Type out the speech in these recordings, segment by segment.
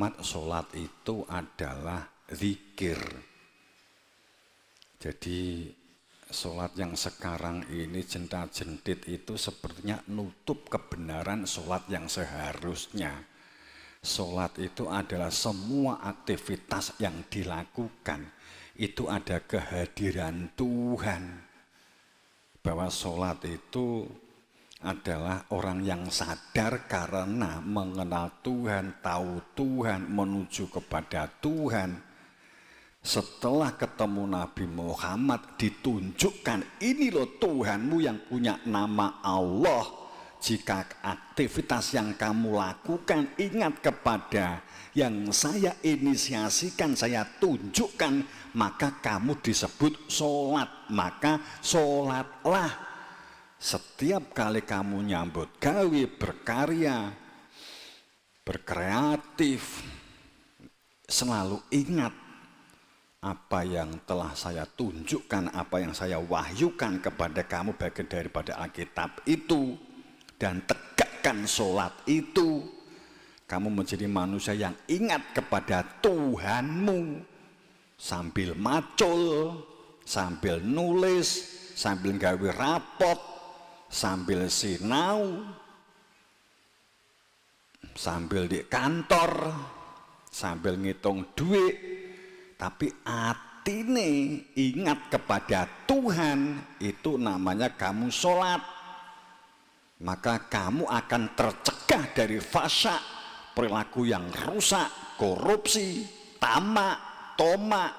Muhammad, sholat itu adalah zikir. Jadi sholat yang sekarang ini jenta-jentit itu sepertinya nutup kebenaran sholat yang seharusnya. Sholat itu adalah semua aktivitas yang dilakukan itu ada kehadiran Tuhan. Bahwa sholat itu adalah orang yang sadar karena mengenal Tuhan, tahu Tuhan, menuju kepada Tuhan. Setelah ketemu Nabi Muhammad ditunjukkan, ini loh Tuhanmu yang punya nama Allah. Jika aktivitas yang kamu lakukan ingat kepada yang saya inisiasikan, saya tunjukkan, maka kamu disebut sholat. Maka sholatlah. Setiap kali kamu nyambut gawe, berkarya, berkreatif, selalu ingat apa yang telah saya tunjukkan, apa yang saya wahyukan kepada kamu bagian daripada Alkitab itu, dan tegakkan sholat itu. Kamu menjadi manusia yang ingat kepada Tuhanmu sambil macul, sambil nulis, sambil gawe rapot, sambil sinau, sambil di kantor, sambil ngitung duit, tapi atine ingat kepada Tuhan, itu namanya kamu sholat. Maka kamu akan tercegah dari fasya, perilaku yang rusak, korupsi, tamak, tomak,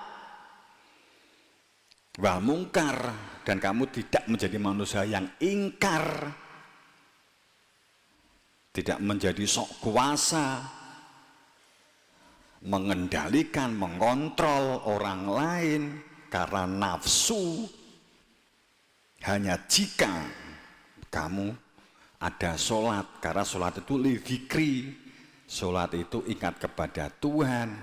wal mungkar, dan kamu tidak menjadi manusia yang ingkar, tidak menjadi sok kuasa, mengendalikan, mengontrol orang lain karena nafsu. Hanya jika kamu ada sholat, karena sholat itu lidzikri, sholat itu ingat kepada Tuhan.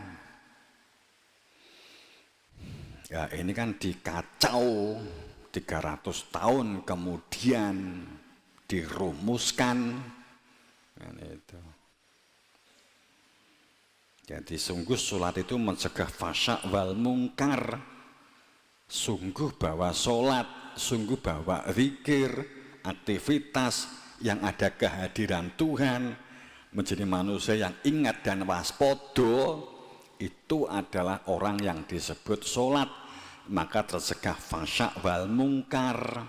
Ya ini kan dikacau 300 tahun kemudian dirumuskan. Kan itu. Jadi sungguh sholat itu mencegah fasya wal mungkar. Sungguh bahwa sholat, sungguh bahwa zikir, aktivitas yang ada kehadiran Tuhan, menjadi manusia yang ingat dan waspada, itu adalah orang yang disebut sholat. Maka tercegah fasya wal mungkar.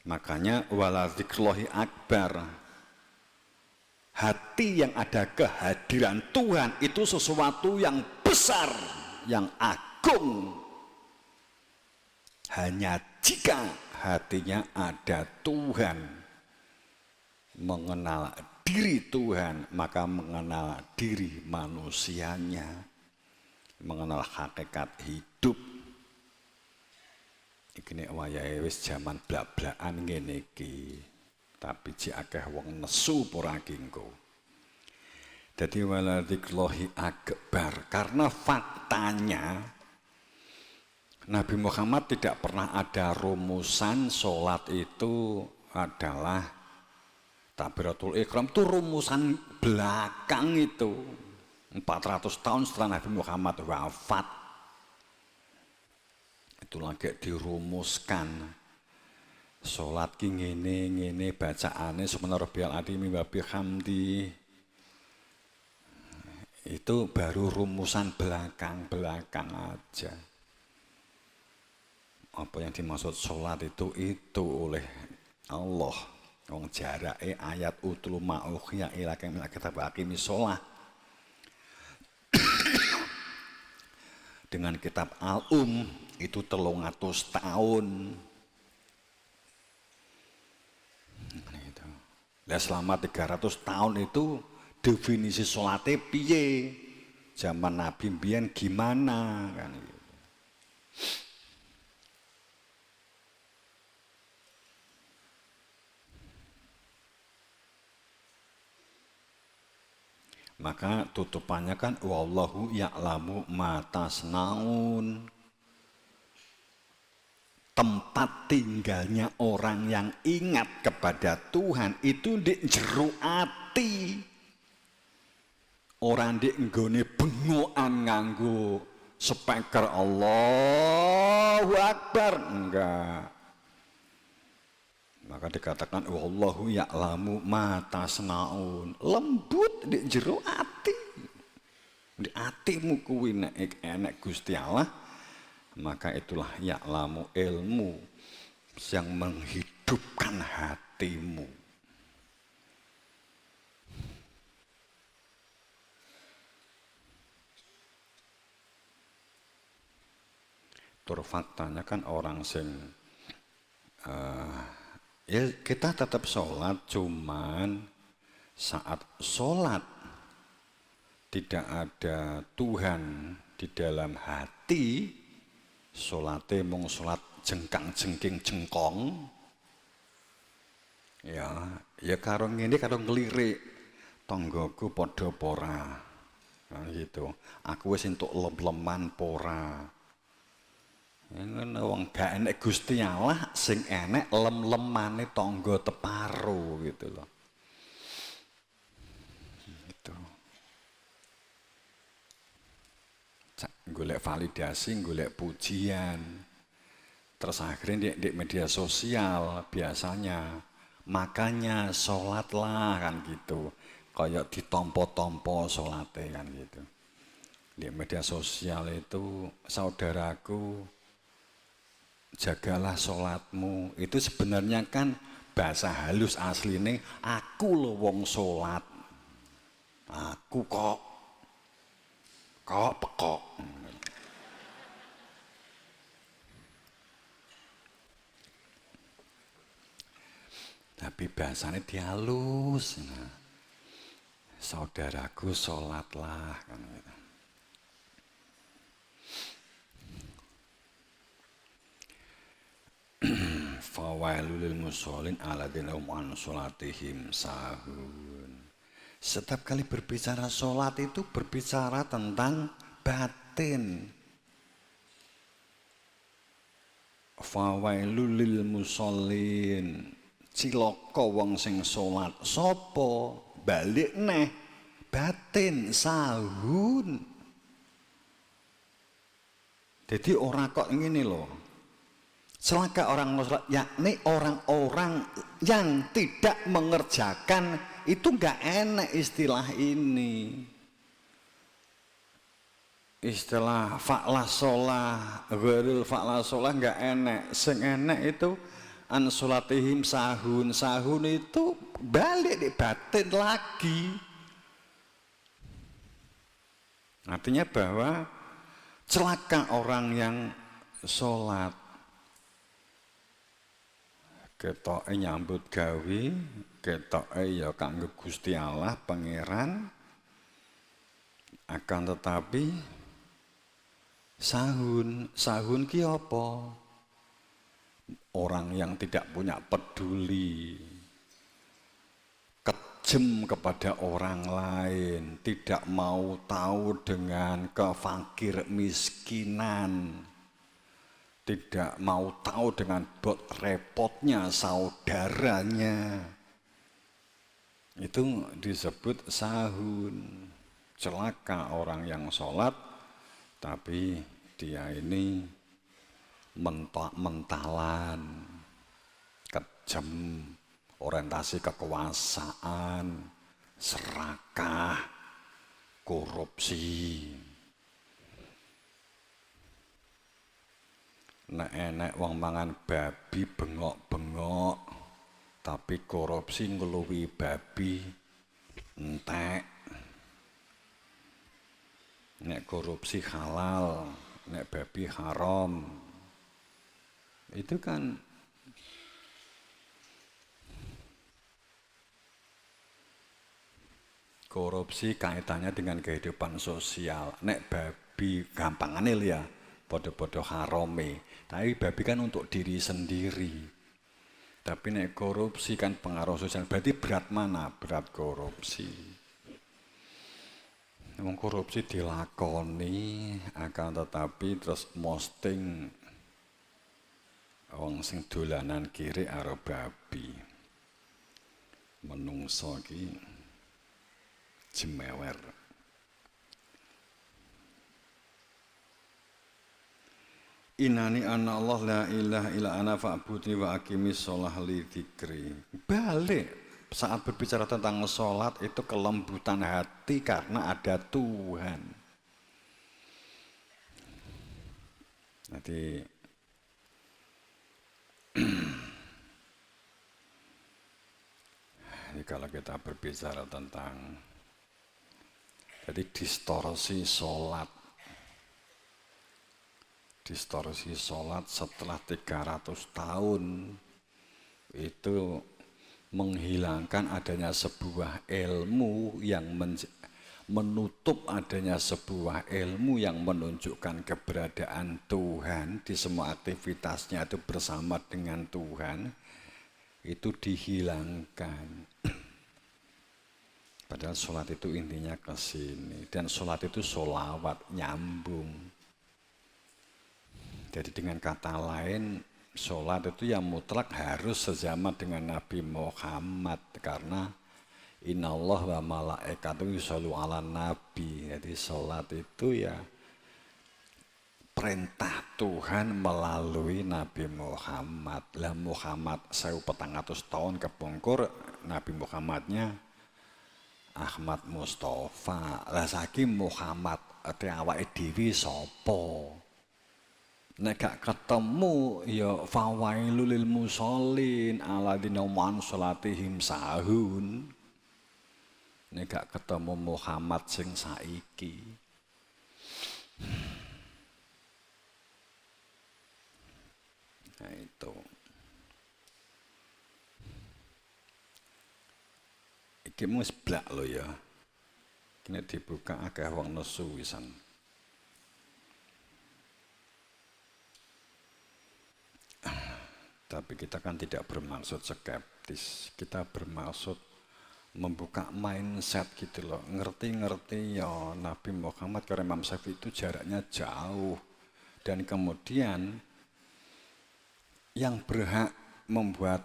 Makanya wala dzikrullahi akbar. Hati yang ada kehadiran Tuhan itu sesuatu yang besar, yang agung. Hanya jika hatinya ada Tuhan, mengenal diri Tuhan, maka mengenal diri manusianya, mengenal hakikat hidup. Iki wayahe wis jaman blak-blakan ngene iki. Tapi jek akeh wong nesu ora kingko. Dadi wala dzikrullahi akbar, karena faktanya Nabi Muhammad tidak pernah ada rumusan sholat itu adalah takbiratul ihram, itu rumusan belakang itu 400 tahun setelah Nabi Muhammad wafat. Itu lagi dirumuskan. Sholat ki ngene bacaane subhana rabbiyal azim wa bihamdi. Itu baru rumusan belakang aja. Apa yang dimaksud sholat itu oleh Allah. Wong jarake ayat utlu ma'ukhya ilaka min kitab aqimi sholah. Dengan kitab itu 300 tahun. Nah, selama 300 tahun itu definisi sholatnya piye? Zaman Nabi mbiyen gimana kan gitu. Maka tutupannya kan wallahu ya'lamu ma tasnaun. Tempat tinggalnya orang yang ingat kepada Tuhan itu di jero ati. ora ndek nggone bengokan nganggo speaker Allahu Akbar, enggak. Maka dikatakan wallahu ya'lamu ma tasnaun, lembut di jero ati. Di atimu kuwi nek enek Gusti Allah, maka itulah ya'lamu, ilmu yang menghidupkan hatimu. Tur faktanya kan orang sing ya kita tetap sholat, cuman saat sholat tidak ada Tuhan di dalam hati, sholatnya mung sholat jengkang-jengking jengkong, ya karo ngene karo ngelirik, tonggoku padha pora, nah, gitu. Aku wis entuk lem-leman pora. Ngono wong gak enek Gusti Allah sing enek lem-lemane tangga teparo gitu loh. Gitu. Golek validasi, golek pujian. Terus akhirnya di media sosial biasanya, makanya sholatlah kan gitu. Kayak ditompo-tompo sholatnya kan gitu. Di media sosial itu saudaraku, jagalah sholatmu. Itu sebenarnya kan bahasa halus asline, aku lho wong sholat, aku kok pekok. Tapi bahasanya dihalus, nah, saudaraku sholatlah kan gitu. Fawailul lil musholin alladzina hum an sholatihim sahun. Setiap kali berbicara sholat itu berbicara tentang batin. Fawailul lil musholin, cilaka wong sing sholat. Sopo? Balik neh batin sahun. Jadi orang kok ngene loh, celaka orang sholat, yakni orang-orang yang tidak mengerjakan itu nggak enak istilah ini. Istilah fa'la sholah, ghairil fa'la sholah nggak enak. Sing enak itu an sholatihim sahun. Sahun itu balik di batin lagi. Artinya bahwa celaka orang yang sholat. Ketoke nyambut gawe, ketoke ya kanggo Gusti Allah pangeran, akan tetapi sahun ki apa? Orang yang tidak punya peduli, kejem kepada orang lain, tidak mau tahu dengan kefakir miskinan, tidak mau tahu dengan repotnya saudaranya. Itu disebut sahun. Celaka orang yang sholat tapi dia ini mentalan, kejam, orientasi kekuasaan, serakah, korupsi. Nek enek wong mangan babi bengok-bengok tapi korupsi ngluwi babi entek. Nek korupsi halal, nek babi haram. Itu kan korupsi kaitannya dengan kehidupan sosial. Nek babi gampangane ya, podo-podo harame. Tapi babi kan untuk diri sendiri. Tapi nek korupsi kan pengaruh sosial. Berarti berat mana? Berat korupsi. Wong korupsi dilakoni, akan tetapi terus posting wong sing dolanan kiri karo babi. Menungso ki jemewer. Innani anna Allah la ilaha illa ana fa'budni wa aqimis sholah li dzikri. Balik saat berbicara tentang sholat itu kelembutan hati karena ada Tuhan. Jadi ini kalau kita berbicara tentang jadi distorsi sholat setelah 300 tahun itu menghilangkan adanya sebuah ilmu yang menutup adanya sebuah ilmu yang menunjukkan keberadaan Tuhan di semua aktivitasnya itu bersama dengan Tuhan itu dihilangkan. Padahal sholat itu intinya ke sini dan sholat itu sholawat nyambung. Jadi dengan kata lain, sholat itu yang mutlak harus sejaman dengan Nabi Muhammad karena Innallah wa malaikatu yushollu ala nabi. Jadi sholat itu ya perintah Tuhan melalui Nabi Muhammad. Lah Muhammad 1400 tahun kepungkur, Nabi Muhammadnya Ahmad Mustafa. Lah saiki Muhammad awake dhewe sapa? Nek gak ketemu ya fawailul lil musallin alladzina hum sholatihim sahun. Nek gak ketemu Muhammad sing saiki. Nah itu. Iki wis blak lho ya. Kene dibuka akeh wong nesu wisan. Tapi kita kan tidak bermaksud skeptis, kita bermaksud membuka mindset gitu loh. Ngerti-ngerti ya Nabi Muhammad ke Imam Syafi'i itu jaraknya jauh. Dan kemudian yang berhak membuat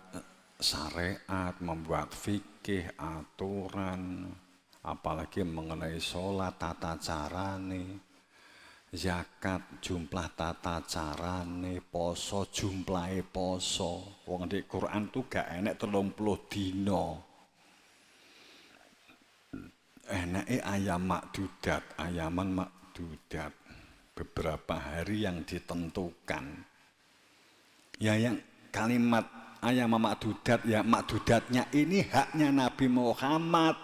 syariat, membuat fikih, aturan, apalagi mengenai sholat, tata carane, zakat, jumlah tata carane, poso, jumlahe poso. Wong di Quran tuh gak enek 30 dina. Enake ayaman makdudat. Beberapa hari yang ditentukan. Ya yang kalimat ayaman makdudat, ya makdudatnya ini haknya Nabi Muhammad.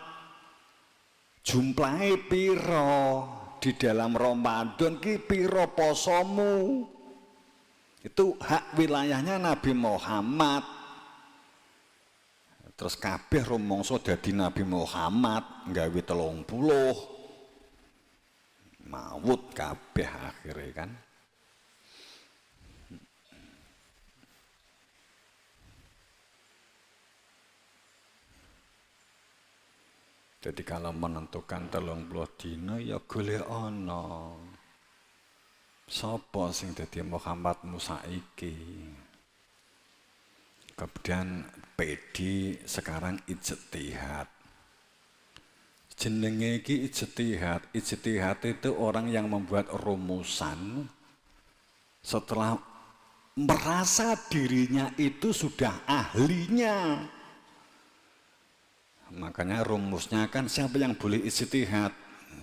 Jumlahe piro? Di dalam Ramadan ki piro posomu, itu hak wilayahnya Nabi Muhammad. Terus kabeh rumangsa dadi Nabi Muhammad nggawe 30 maut kabeh akhirnya kan. Jadi kalau menentukan 30 dina ya golek ana. Sapa sing dadi Muhammad Musa iki? Kemudian PD sekarang ijtihad. Jenenge iki ijtihad. Ijtihad itu orang yang membuat rumusan setelah merasa dirinya itu sudah ahlinya. Makanya rumusnya kan siapa yang boleh ijtihad?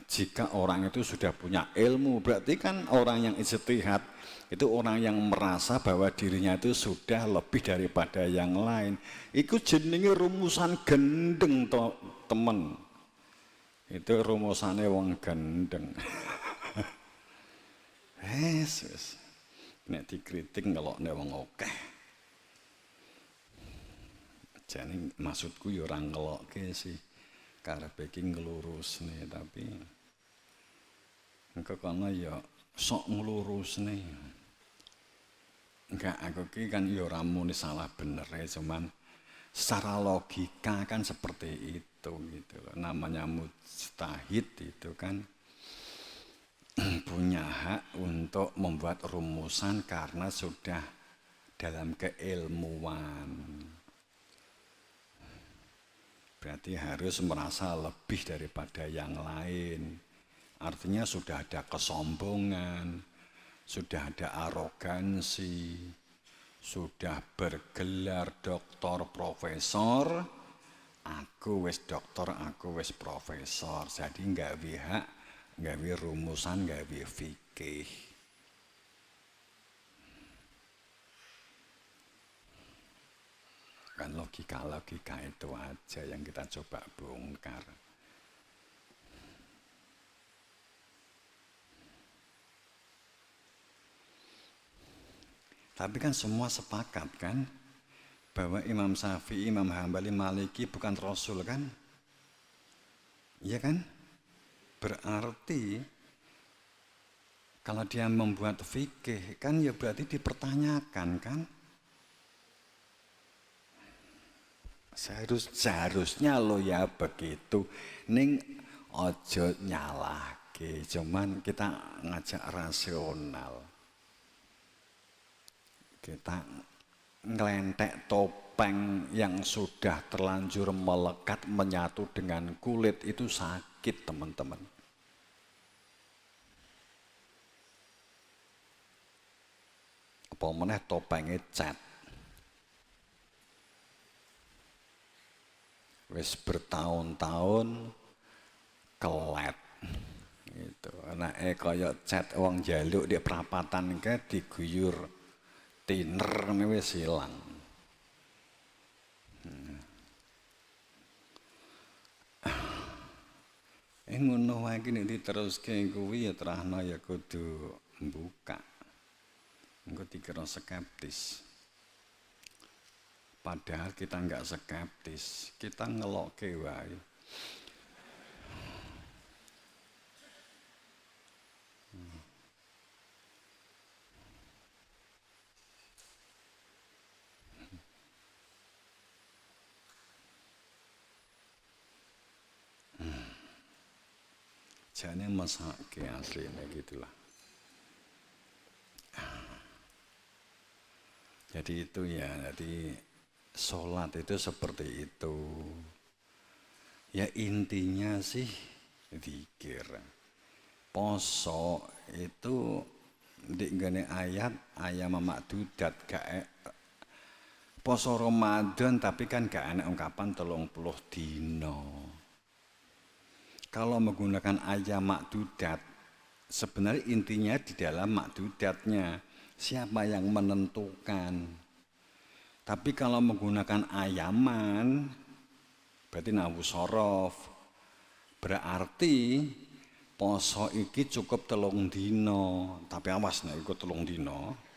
Jika orang itu sudah punya ilmu, berarti kan orang yang ijtihad itu orang yang merasa bahwa dirinya itu sudah lebih daripada yang lain. Iku jenenge rumusan gendeng to, temen. Itu rumusannya wong gendeng. Wes. Nek dikritik ngelokne wong akeh. Jadi maksudku ya orang ngelokke sih, karepe iki nglurusne tapi engko kono ya sok nglurusne. Enggak, aku ki kan ya ora muni salah bener ya, cuman secara logika kan seperti itu gitu loh. Namanya mujtahid itu kan punya hak untuk membuat rumusan karena sudah dalam keilmuan. Berarti harus merasa lebih daripada yang lain. Artinya sudah ada kesombongan, sudah ada arogansi, sudah bergelar doktor profesor, aku wis doktor, aku wis profesor, jadi nggawe hak, nggawe rumusan, nggawe fikih. Kan logika itu aja yang kita coba bongkar. Tapi kan semua sepakat kan bahwa Imam Syafi'i, Imam Hambali, Maliki bukan Rasul kan? Iya kan? Berarti kalau dia membuat fikih kan ya berarti dipertanyakan kan? Seharusnya lo ya begitu. Ning ojo nyalahke, cuman kita ngajak rasional. Kita ngelentek topeng yang sudah terlanjur melekat menyatu dengan kulit itu sakit teman-teman. Apa meneh topengnya cat. Wis bertahun-tahun kelet. Gitu. Anake kaya cat wong njaluk di perapatan ke diguyur tiner wis ilang. Ngono wae iki nek diteruske kuwi ya terahno ya kudu mbuka. Engko dikira skeptis. Padahal kita enggak skeptis, kita ngelokke wae. Jane mesake asline gitulah. Jadi itu ya, jadi sholat itu seperti itu. Ya intinya sih zikir. Poso itu dinggone ayat makdudat gak poso Ramadan tapi kan gak ana ungkapan 30 dino. Kalau menggunakan ayat makdudat, sebenarnya intinya di dalam makdudatnya, siapa yang menentukan. Tapi kalau menggunakan ayaman, berarti nawu sorof, berarti poso iki cukup 3 dino, tapi awas nek ikut 3 dino.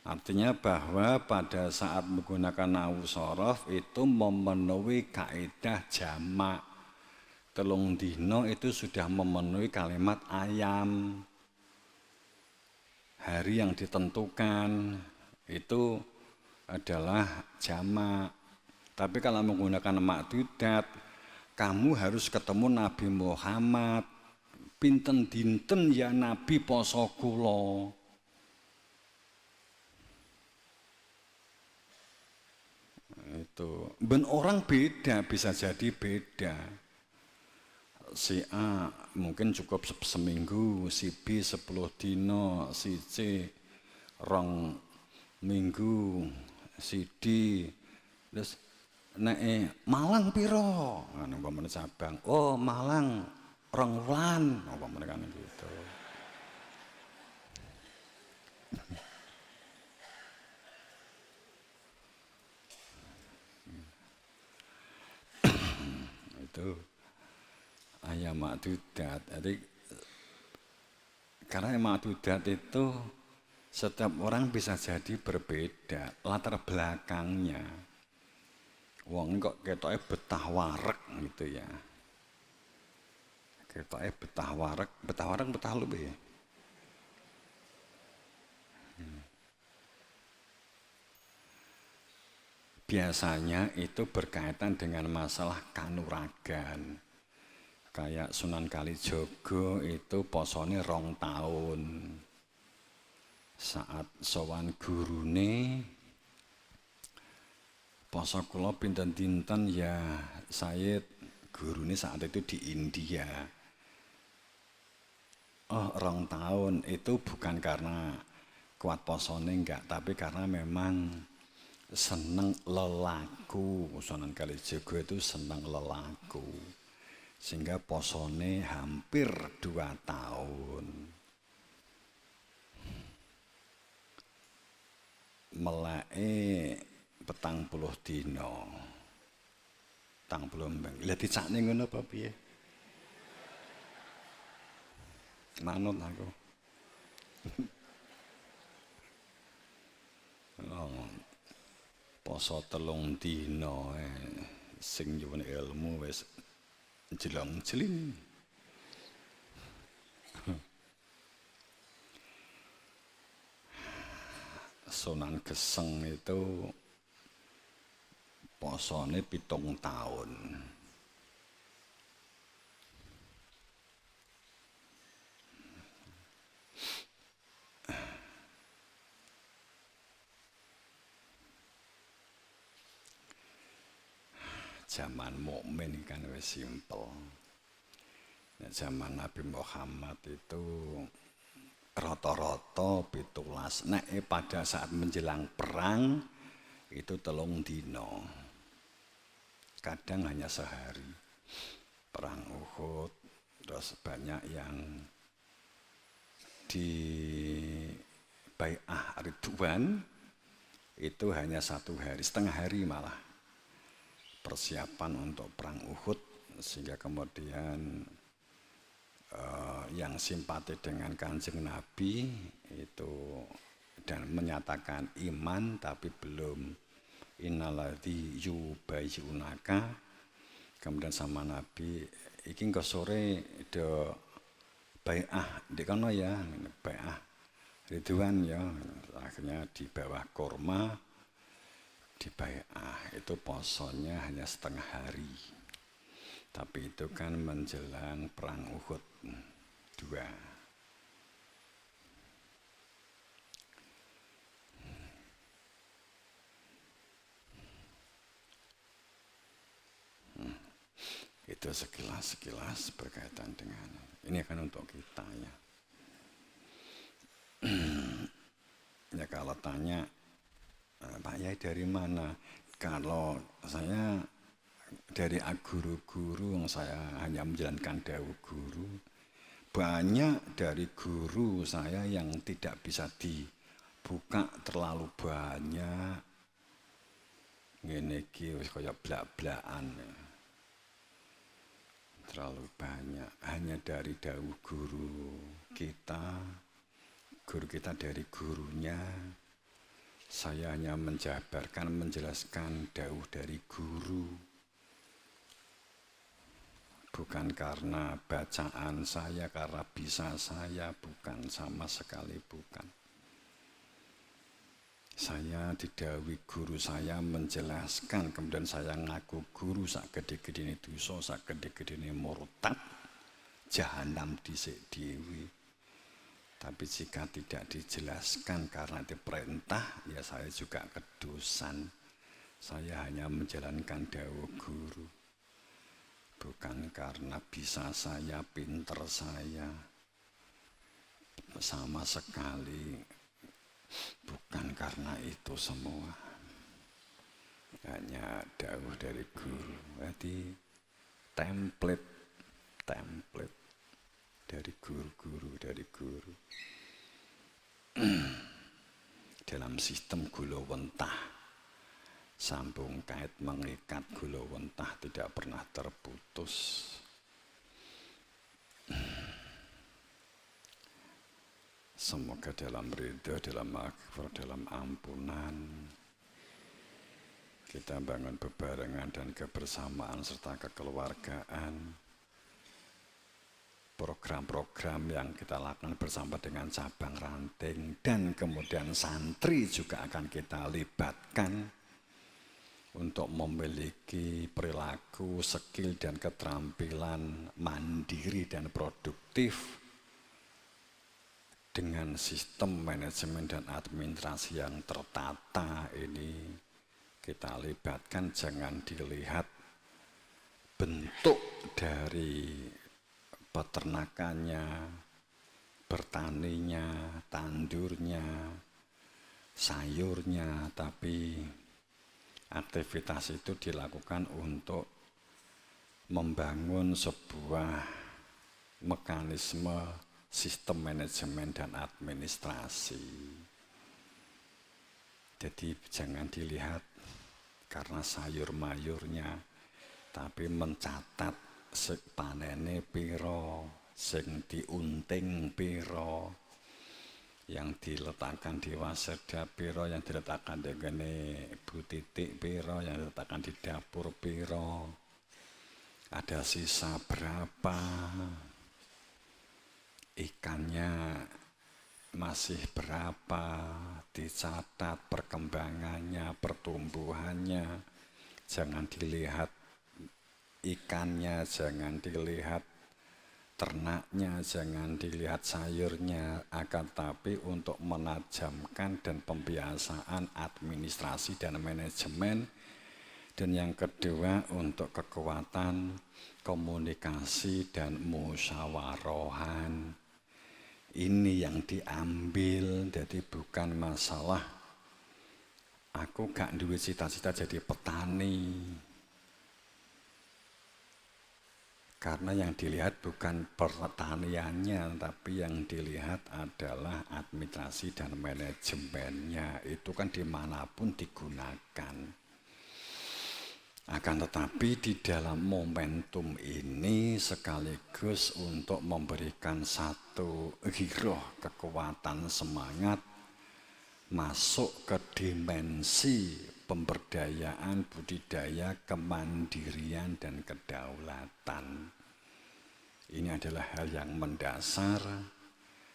Artinya bahwa pada saat menggunakan nawu sorof itu memenuhi kaidah jamak. 3 dino itu sudah memenuhi kalimat ayam. Hari yang ditentukan itu adalah jamak. Tapi kalau menggunakan makdudat, kamu harus ketemu Nabi Muhammad. Pinten dinten ya Nabi poso kula. Itu ben orang beda, bisa jadi beda. Si A mungkin cukup seminggu, si B 10 dino, si C 2 minggu, si D terus nek Malang piro? Ngono umpamane cabang. Oh, Malang 2 wulan, umpamane kan gitu. Itu ayat makdudat. Jadi karena makdudat itu setiap orang bisa jadi berbeda latar belakangnya. Wong kok ketoke betah wareg gitu ya. Ketoke betah wareg betah lu piye? Biasanya itu berkaitan dengan masalah kanuragan. Kayak Sunan Kalijogo itu posone 2 tahun. Saat sowan gurune poso kula pinten dinten ya Sayyid, gurune saat itu di India. Oh, 2 tahun itu bukan karena kuat posone enggak, tapi karena memang seneng lelaku. Sunan Kalijaga itu seneng lelaku. Sehingga posone hampir 2 tahun. Melake 40 dina. 40 mbang. Lah dicakne ngono apa piye? Manut aku. Oh, poso 3 dina sing nyuwun ilmu wis jelong-jeling. Sunan Geseng itu posone 7 tahun. Zaman mukmin kan wis simpel. Nah, zaman Nabi Muhammad itu rata-rata 17. Nek pada saat menjelang perang itu 3 dina. Kadang hanya sehari. Perang Uhud, terus banyak yang di Bai'ah Ridwan itu hanya 1 hari, setengah hari malah. Persiapan untuk perang Uhud, sehingga kemudian yang simpati dengan Kanjeng Nabi itu dan menyatakan iman tapi belum innalladzi yubayyunaka, kemudian sama Nabi iki engko sore do bai'ah di kono ya, bai'ah Ridwan ya, akhirnya di bawah kurma di bai'ah. Itu posonya hanya setengah hari, tapi itu kan menjelang perang Uhud 2. Itu sekilas berkaitan dengan ini kan untuk kita ya. Ya kalau tanya Pak Yai dari mana? Kalau saya dari guru-guru yang saya hanya menjalankan dawuh guru, banyak dari guru saya yang tidak bisa dibuka terlalu banyak. Ngene iki wis kaya blak-blakan. Terlalu banyak, hanya dari dawuh guru kita dari gurunya. Saya hanya menjabarkan, menjelaskan dawuh dari guru. Bukan karena bacaan saya, karena bisa saya, bukan, sama sekali bukan. Saya didhawuhi guru saya menjelaskan, kemudian saya ngaku guru sak gede-gedene dosa, sak gede-gedene murtad, jahanam dhisik dhewe. Tapi jika tidak dijelaskan karena diperintah, ya saya juga kedosan. Saya hanya menjalankan dawuh guru. Bukan karena bisa saya, pinter saya. Sama sekali. Bukan karena itu semua. Hanya dawuh dari guru. Jadi template dari guru. Dalam sistem gulawentah, sambung kait mengikat gulawentah tidak pernah terputus. Semoga dalam ridho, dalam maghfirah, dalam ampunan kita bangun bebarengan dan kebersamaan serta kekeluargaan. Program-program yang kita lakukan bersama dengan cabang ranting dan kemudian santri juga akan kita libatkan untuk memiliki perilaku, skill dan keterampilan mandiri dan produktif dengan sistem manajemen dan administrasi yang tertata. Ini kita libatkan, jangan dilihat bentuk dari peternakannya, bertaninya, tandurnya, sayurnya, tapi aktivitas itu dilakukan untuk membangun sebuah mekanisme sistem manajemen dan administrasi. Jadi jangan dilihat karena sayur mayurnya, tapi mencatat panene piro, sing diunting piro, yang diletakkan di waseda piro, yang diletakkan di Bu Titik piro, yang diletakkan di dapur piro, ada sisa berapa, ikannya masih berapa, dicatat perkembangannya, pertumbuhannya. Jangan dilihat ikannya, jangan dilihat ternaknya, jangan dilihat sayurnya, akan tapi untuk menajamkan dan pembiasaan administrasi dan manajemen. Dan yang kedua untuk kekuatan komunikasi dan musyawarohan. Ini yang diambil, jadi bukan masalah aku gak duwe cita-cita jadi petani. Karena yang dilihat bukan pertaniannya, tapi yang dilihat adalah administrasi dan manajemennya. Itu kan dimanapun digunakan. Akan tetapi di dalam momentum ini sekaligus untuk memberikan satu giroh kekuatan semangat masuk ke dimensi pemberdayaan, budidaya, kemandirian, dan kedaulatan. Ini adalah hal yang mendasar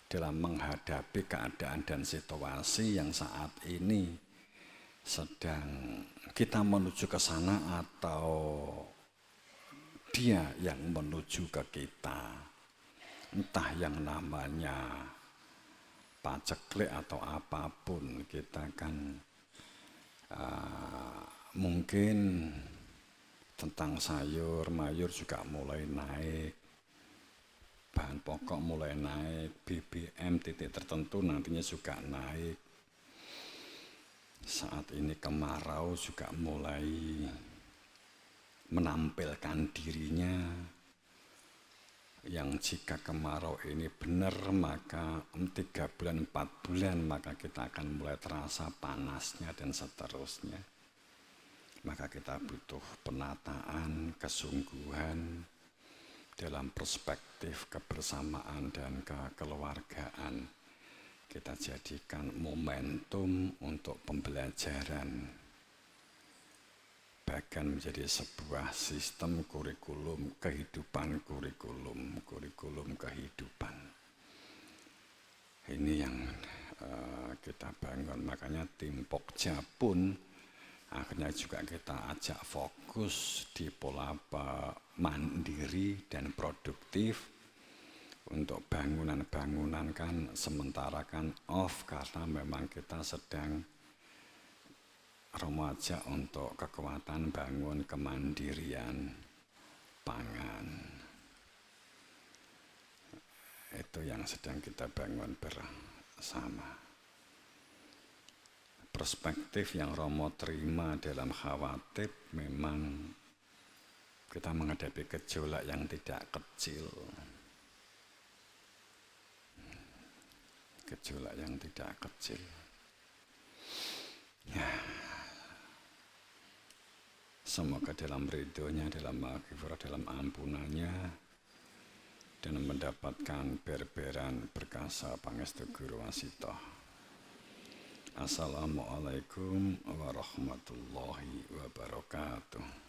dalam menghadapi keadaan dan situasi yang saat ini sedang kita menuju ke sana atau dia yang menuju ke kita. Entah yang namanya paceklik atau apapun, kita kan mungkin tentang sayur, mayur juga mulai naik, bahan pokok mulai naik, BBM titik tertentu nantinya juga naik. Saat ini kemarau juga mulai menampilkan dirinya, yang jika kemarau ini benar maka 3 bulan 4 bulan maka kita akan mulai terasa panasnya dan seterusnya. Maka kita butuh penataan, kesungguhan dalam perspektif kebersamaan dan kekeluargaan. Kita jadikan momentum untuk pembelajaran, bahkan menjadi sebuah sistem kurikulum kehidupan, kurikulum kehidupan. Ini yang kita bangun, makanya tim Pokja pun akhirnya juga kita ajak fokus di pola mandiri dan produktif. Untuk bangunan-bangunan kan sementara kan off karena memang kita sedang remaja untuk kekuatan bangun kemandirian pangan. Itu yang sedang kita bangun bersama. Perspektif yang Romo terima dalam khawatir memang kita menghadapi gejolak yang tidak kecil. Gejolak yang tidak kecil. Ya. Semoga dalam ridhonya, dalam maghfirah, dalam ampunannya, dan mendapatkan berberan berkasa pangestu Guru Wasito. Assalamualaikum warahmatullahi wabarakatuh.